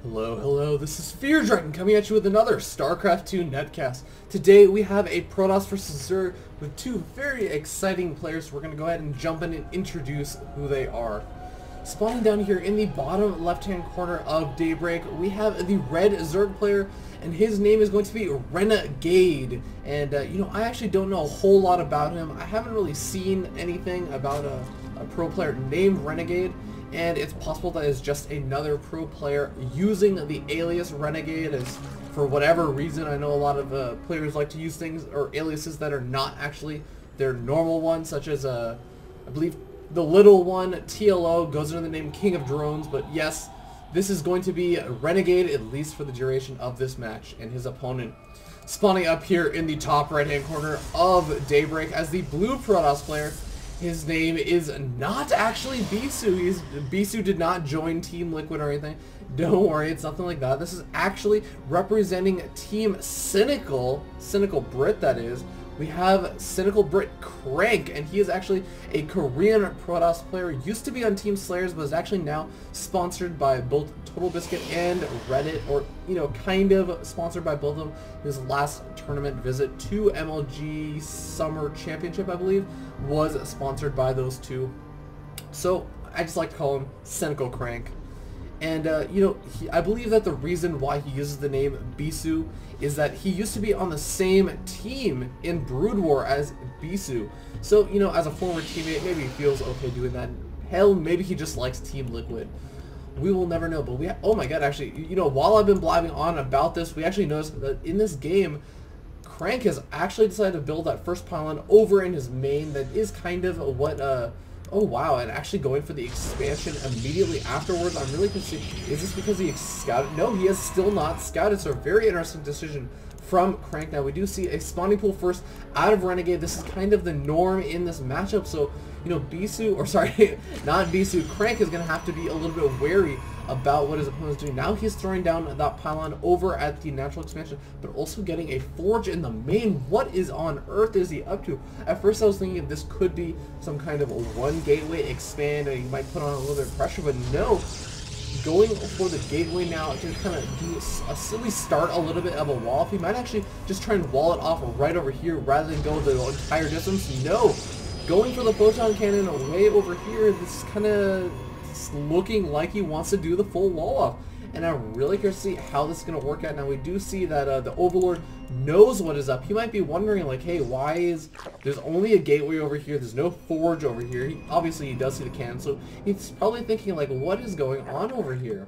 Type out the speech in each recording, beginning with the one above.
Hello, this is Fear Dragon coming at you with another StarCraft 2 netcast. Today we have a Protoss vs Zerg with two very exciting players. We're going to go ahead and jump in and introduce who they are. Spawning down here in the bottom left-hand corner of Daybreak, we have the red Zerg player, and his name is going to be RenegaDe. And, I actually don't know a whole lot about him. I haven't really seen anything about a pro player named RenegaDe. And it's possible that it's just another pro player using the alias RenegaDe as, for whatever reason. I know a lot of players like to use things or aliases that are not actually their normal ones, such as, I believe the little one, TLO, goes under the name King of Drones. But yes, this is going to be RenegaDe, at least for the duration of this match, and his opponent spawning up here in the top right-hand corner of Daybreak as the blue Protoss player. His name is not actually Bisu. Bisu did not join Team Liquid or anything. Don't worry, it's nothing like that. This is actually representing Team Cynical Brit, that is. We have CynicalCrank, and he is actually a Korean Protoss player. Used to be on Team Slayers, but is actually now sponsored by both Total Biscuit and Reddit, or, kind of sponsored by both of them. His last tournament visit to MLG Summer Championship, I believe, was sponsored by those two. So I just like to call him CynicalCrank. And, I believe that the reason why he uses the name Bisu is that he used to be on the same team in Brood War as Bisu. So, as a former teammate, maybe he feels okay doing that. Hell, maybe he just likes Team Liquid. We will never know. But oh my god, actually, while I've been blabbing on about this, we actually noticed that in this game, Crank has actually decided to build that first pylon over in his main. That is kind of what, oh wow, and actually going for the expansion immediately afterwards. I'm really confused. Is this because he scouted? No, he has still not scouted, so a very interesting decision from Crank. Now, we do see a spawning pool first out of RenegaDe. This is kind of the norm in this matchup, so, Bisu, or sorry, not Bisu, Crank is going to have to be a little bit wary about what his opponent's doing. Now he's throwing down that pylon over at the natural expansion, but also getting a forge in the main. What is on earth is he up to? At first I was thinking this could be some kind of one gateway expand and he might put on a little bit of pressure, but no. Going for the gateway now to kind of do a silly start, a little bit of a wall. If he might actually just try and wall it off right over here rather than go the entire distance. No. Going for the photon cannon way over here. This is kind of looking like he wants to do the full wall off, and I'm really curious to see how this is going to work out. Now we do see that the Overlord knows what is up. He might be wondering, like, hey, why is there's only a gateway over here, there's no forge over here. Obviously he does see the cannon, so he's probably thinking, like, what is going on over here?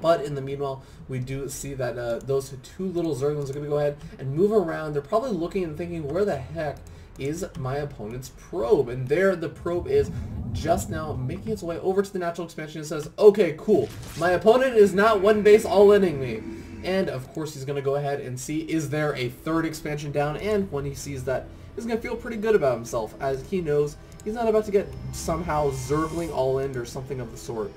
But in the meanwhile, we do see that those two little Zerglings are going to go ahead and move around. They're probably looking and thinking, where the heck is my opponent's probe? And there the probe is, just now making its way over to the natural expansion. It says, okay, cool, my opponent is not one base all-inning me. And of course he's going to go ahead and see, is there a third expansion down? And when he sees that, he's going to feel pretty good about himself, as he knows he's not about to get somehow Zergling all-in or something of the sort.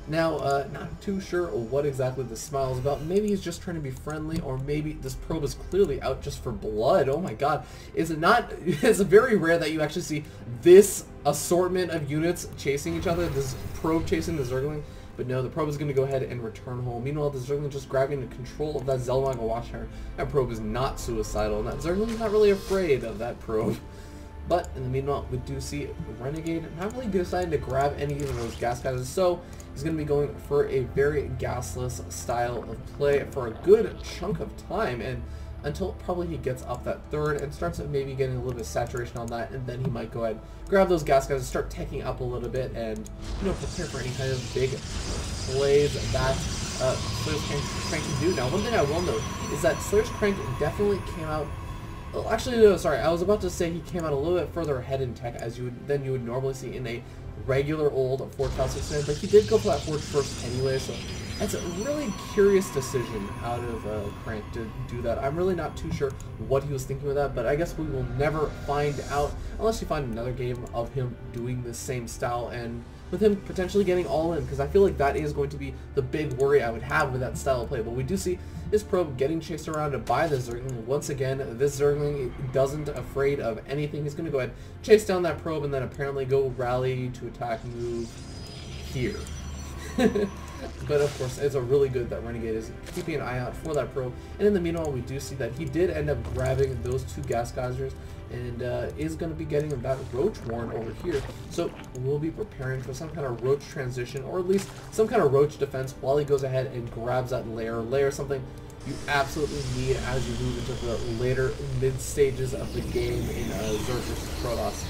Now, not too sure what exactly this smile is about. Maybe he's just trying to be friendly, or maybe this probe is clearly out just for blood. Oh my god. Is it not? It's very rare that you actually see this assortment of units chasing each other, this probe chasing the Zergling. But no, the probe is going to go ahead and return home. Meanwhile, the Zergling just grabbing the control of that Zelmaga Watchtower. That probe is not suicidal, and that Zergling is not really afraid of that probe. But in the meanwhile, we do see RenegaDe not really deciding to grab any of those gas guys, so he's going to be going for a very gasless style of play for a good chunk of time, and until probably he gets up that third and starts maybe getting a little bit of saturation on that, and then he might go ahead, grab those gas guys and start taking up a little bit and, prepare for any kind of big plays that Slayer's Crank can do. Now, one thing I will note is that Slayer's Crank definitely came out. Well, actually, no, sorry. I was about to say he came out a little bit further ahead in tech than you would normally see in a regular old Forge File 69, but he did go for that Forge first anyway, so that's a really curious decision out of Crank to do that. I'm really not too sure what he was thinking with that, but I guess we will never find out unless you find another game of him doing the same style and with him potentially getting all in, because I feel like that is going to be the big worry I would have with that style of play. But we do see this probe getting chased around by the Zergling. Once again, this Zergling doesn't afraid of anything. He's going to go ahead, chase down that probe, and then apparently go rally to attack move here. But of course, it's a really good that RenegaDe is keeping an eye out for that probe. And in the meanwhile, we do see that he did end up grabbing those 2 gas geysers and is going to be getting that roach warren over here. So we'll be preparing for some kind of roach transition, or at least some kind of roach defense, while he goes ahead and grabs that lair, something you absolutely need as you move into the later mid stages of the game in Zerg vs Protoss.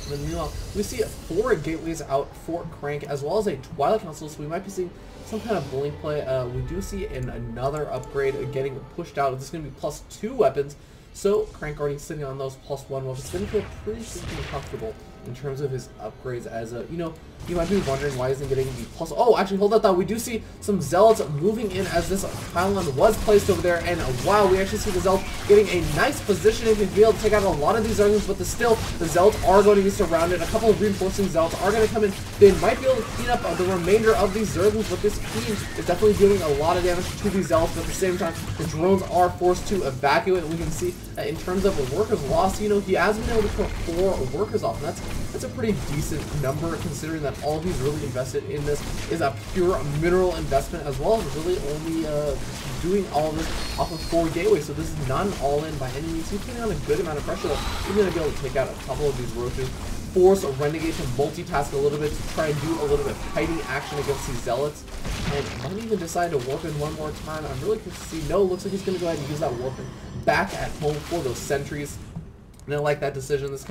And then meanwhile, we see 4 gateways out for Crank, as well as a Twilight Council, so we might be seeing some kind of blink play. We do see another upgrade getting pushed out. This is going to be +2 weapons, so Crank already sitting on those +1 weapons. It's going to feel pretty freaking comfortable in terms of his upgrades, as you know, you might be wondering why isn't getting the plus. Oh, actually, hold that thought. We do see some Zealots moving in as this pylon was placed over there, and wow, we actually see the Zealots getting a nice positioning to be able to take out a lot of these Zerglings, but still, the Zealots are going to be surrounded. A couple of reinforcing Zealots are going to come in. They might be able to clean up the remainder of these Zerglings, but this team is definitely doing a lot of damage to these Zealots, but at the same time, the drones are forced to evacuate. We can see that in terms of workers lost, you know, he has been able to kill 4 workers off, and that's a pretty decent number, considering that all he's really invested in this is a pure mineral investment, as well as really only doing all of this off of 4 gateways. So this is not an all-in by any means. He's putting on a good amount of pressure, though. He's going to be able to take out a couple of these roaches, force RenegaDe to multitask a little bit, to try and do a little bit of fighting action against these Zealots, and might even decide to warp in one more time. I'm really curious to see. No, looks like he's going to go ahead and use that warp in back at home for those sentries. And I like that decision. This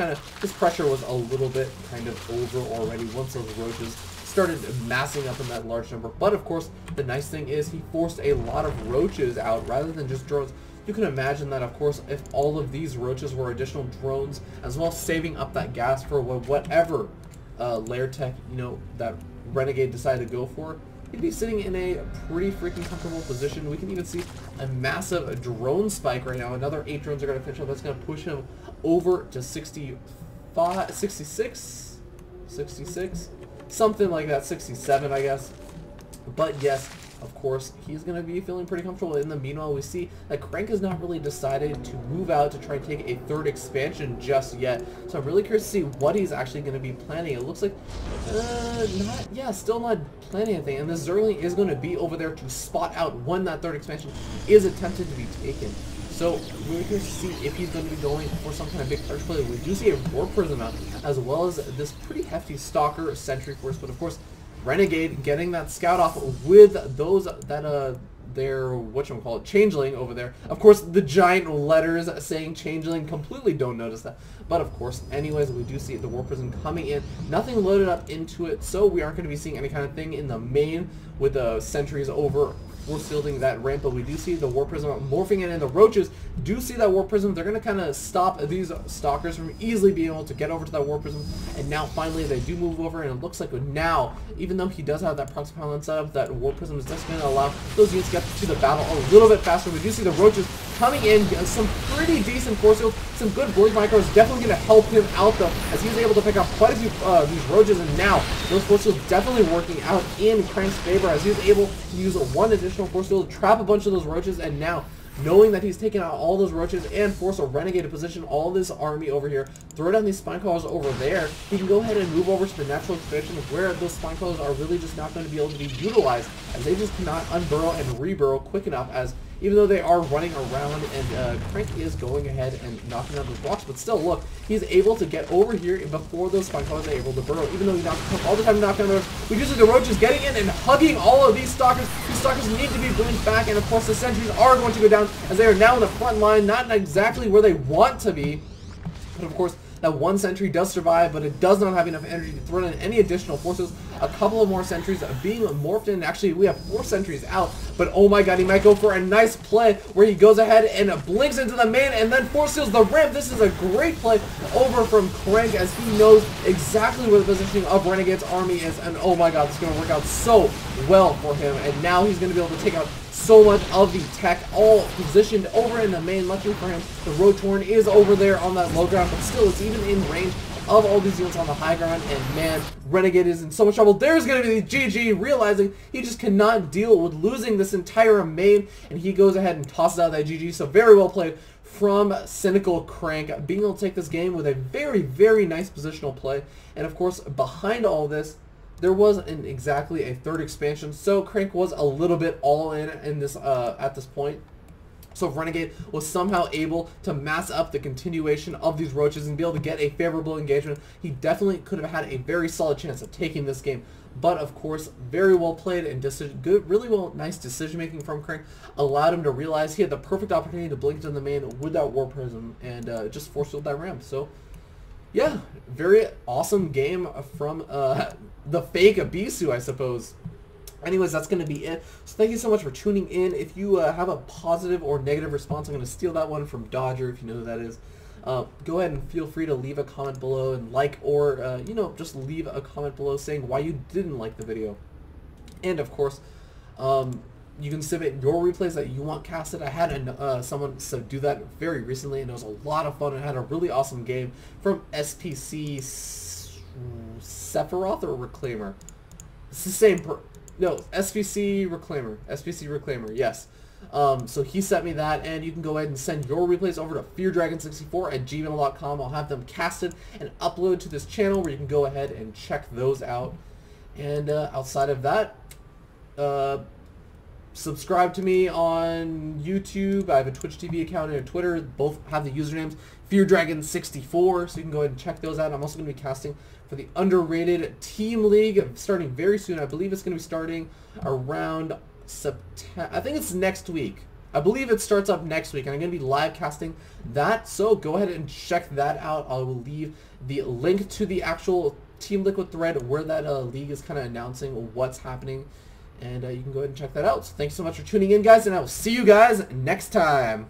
pressure was a little bit kind of over already once those roaches started massing up in that large number. But of course, the nice thing is he forced a lot of roaches out rather than just drones. You can imagine that, of course, if all of these roaches were additional drones, as well as saving up that gas for whatever lair tech, you know, that RenegaDe decided to go for, he'd be sitting in a pretty freaking comfortable position. We can even see a massive drone spike right now. Another 8 drones are going to finish up. That's going to push him over to 65, 66, 66, something like that, 67, I guess. But yes, of course, he's going to be feeling pretty comfortable. In the meanwhile, we see that Crank has not really decided to move out to try and take a 3rd expansion just yet. So I'm really curious to see what he's actually going to be planning. It looks like, still not planning anything. And this Zergling is going to be over there to spot out when that 3rd expansion is attempted to be taken. So we're here to see if he's going to be going for some kind of big large play. We do see a Warp Prism out, as well as this pretty hefty Stalker Sentry Force. But of course, RenegaDe getting that scout off with those that their whatchamacallit, Changeling over there. Of course, the giant letters saying Changeling, completely don't notice that. But of course, anyways, we do see the Warp Prism coming in. Nothing loaded up into it, so we aren't going to be seeing any kind of thing in the main with the sentries over force fielding that ramp. But we do see the Warp Prism morphing in, and the roaches do see that Warp Prism. They're going to kind of stop these stalkers from easily being able to get over to that Warp Prism, and now finally they do move over, and it looks like now, even though he does have that proxy pylon set up, that Warp Prism is just going to allow those units to get to the battle a little bit faster. We do see the roaches coming in, some pretty decent force field, some good blink micros, definitely going to help him out though, as he's able to pick up quite a few these roaches, and now those force fields definitely working out in Crank's favor, as he's able to use one additional force field to trap a bunch of those roaches, and now knowing that he's taken out all those roaches and force a RenegaDe to position all this army over here, throw down these spine crawlers over there, he can go ahead and move over to the natural expansion where those spine crawlers are really just not going to be able to be utilized, as they just cannot unburrow and reburrow quick enough, as even though they are running around, and Crank is going ahead and knocking out those blocks, but still, look, he's able to get over here before those spine crawlers are able to burrow, even though he knocks all the time knocking on those. We do see the roaches getting in and hugging all of these stalkers. These stalkers need to be blinked back, and of course the sentries are going to go down, as they are now in the front line, not exactly where they want to be, but of course, that one sentry does survive, but it does not have enough energy to throw in any additional forces. A couple of more sentries being morphed in. Actually, we have 4 sentries out, but oh my god, he might go for a nice play where he goes ahead and blinks into the main and then force seals the ramp. This is a great play over from Crank, as he knows exactly where the positioning of RenegaDe's army is, and oh my god, this is going to work out so well for him, and now he's going to be able to take out so much of the tech, all positioned over in the main. Luckily for him, the Rotorn is over there on that low ground, but still, it's even in range of all these units on the high ground, and man, RenegaDe is in so much trouble. There's going to be the GG, realizing he just cannot deal with losing this entire main, and he goes ahead and tosses out that GG, so very well played from CynicalCrank, being able to take this game with a very, very nice positional play. And of course, behind all this, there wasn't exactly a third expansion, so Crank was a little bit all in this at this point. So if RenegaDe was somehow able to mass up the continuation of these roaches and be able to get a favorable engagement, he definitely could have had a very solid chance of taking this game. But of course, very well played and nice decision making from Crank allowed him to realize he had the perfect opportunity to blink to the main with that War Prism and just force field that ramp. So yeah, very awesome game from the fake Abisu, I suppose. Anyways, that's going to be it. So thank you so much for tuning in. If you have a positive or negative response, I'm going to steal that one from Dodger, if you know who that is. Go ahead and feel free to leave a comment below and like, or, you know, just leave a comment below saying why you didn't like the video. And, of course, you can submit your replays that you want casted. I had someone do that very recently, and it was a lot of fun. I had a really awesome game from SPC Sephiroth or Reclaimer. It's the same no, SPC Reclaimer, yes. So he sent me that, and you can go ahead and send your replays over to feardragon64@gmail.com. I'll have them casted and uploaded to this channel where you can go ahead and check those out. And outside of that, subscribe to me on YouTube. I have a Twitch TV account and a Twitter. Both have the usernames FearDragon64, so you can go ahead and check those out. I'm also going to be casting for the Underrated Team League starting very soon. I believe it's going to be starting around September. I think it's next week. I believe it starts up next week, and I'm going to be live casting that, so go ahead and check that out. I will leave the link to the actual Team Liquid thread where that league is kind of announcing what's happening, and you can go ahead and check that out. So thanks so much for tuning in, guys, and I will see you guys next time.